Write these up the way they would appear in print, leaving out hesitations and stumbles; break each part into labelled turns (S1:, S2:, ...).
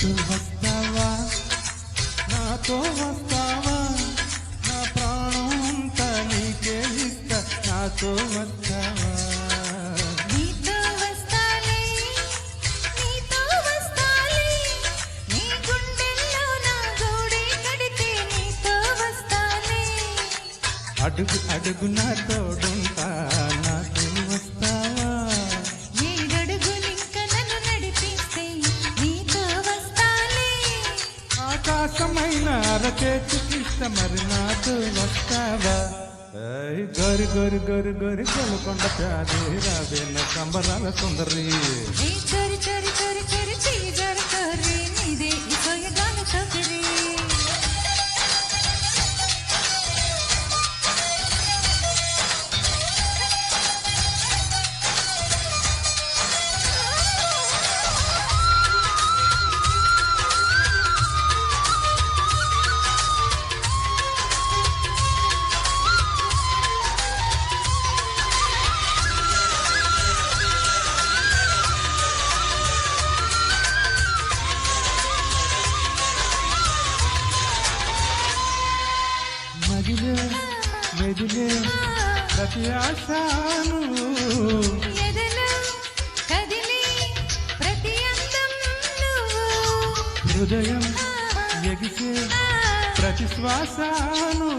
S1: నాతో వస్తావా నాతో వస్తావా నా ప్రాణం అంతా నీకే ఇస్తా నాతో వస్తావా
S2: నీతో వస్తాలే నీతో వస్తాలే నీ గుండెల్లో నా గూడే కడితే నీతో వస్తాలే
S1: అడుగు అడుగు నా తోడుంటా నాతో వస్తావా
S2: ఏడడుగులింక నన్ను నడిపిస్తే నీతో వస్తాలే
S1: ఆకాశమైన అరచేతికిష్ట మరి నాతో వస్తావా గోరి గోరి గోరి గోరి గోలకొండ ప్యాది రావేన సంబరాల సుందరి
S2: ఏ చోరి చోరి చోరి చోరి చీజర కర్రీ నీదే ఈ సోయగాన చోకరి
S1: మదిలే మెదిలే ప్రతి ఆశాను
S2: ఎదలో కదిలే ప్రతి అందం నువ్వు
S1: హృదయం ఎగిసే ప్రతి శ్వాసను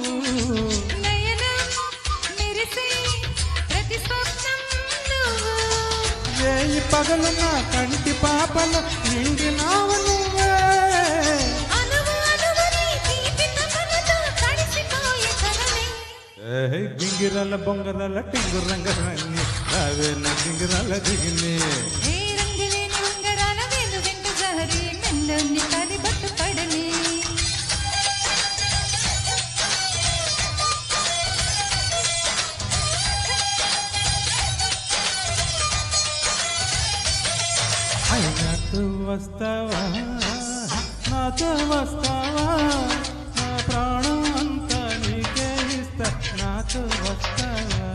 S2: నయనం మెరిసే ప్రతి స్వప్నం నువ్వు
S1: వేయి పగలు నా కంటి పాపలు నిండినావు నువ్వే
S2: అనువు అనువని తీపి తపనతో తడిసిపోయే కలనే
S1: గింగిరాల బొంగరాల టింగురంగరాన్ని రావేన గింగిరాల దిగిని
S2: ఏ రంగులేని ఉంగరాల వేలు వెంట జహరి మెండని తలి బట్టు పడని
S1: నాతో వస్తావా నాతో వస్తావా నా ప్రాణం అంతా నీకే ఇస్తా నాతో వస్తావా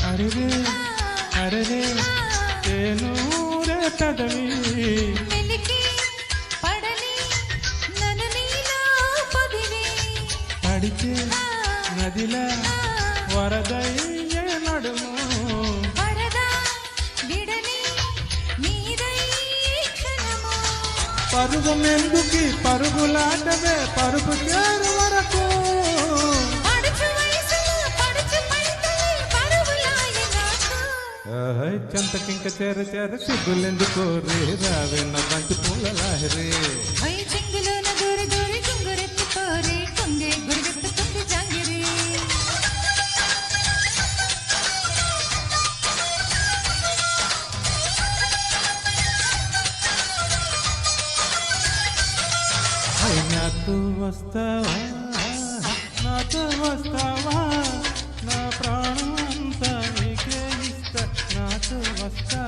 S1: అరెరే అరెరే తేనూరే పెదవి
S2: మెలికి పడని నన్ను నీలో పొదివి
S1: పడితే నదిలా వరదయ్యే నడుము
S2: పరదా విడని నీదై క్షణము
S1: పరుగు మెందుకి పరుగులాటవే పరుగు చేరు వరకు
S2: పడుచు వయసులో పడుచు పైతలే పరువులాయ నాకు
S1: చెంతకింక చేర చేర సిగ్గులెందుకో రే రావేన బంతి పూల లాహరి
S2: అయ్యి చెంగులోన దూరి దూరి గుంగురెత్తి పోరి కొంగే గురిగెత్తుకుంది జాంగిరి
S1: నాతో వస్తావా నాతో వస్తావా నా ప్రాణం అంతా నీకే ఇస్తా నాతో వస్తావా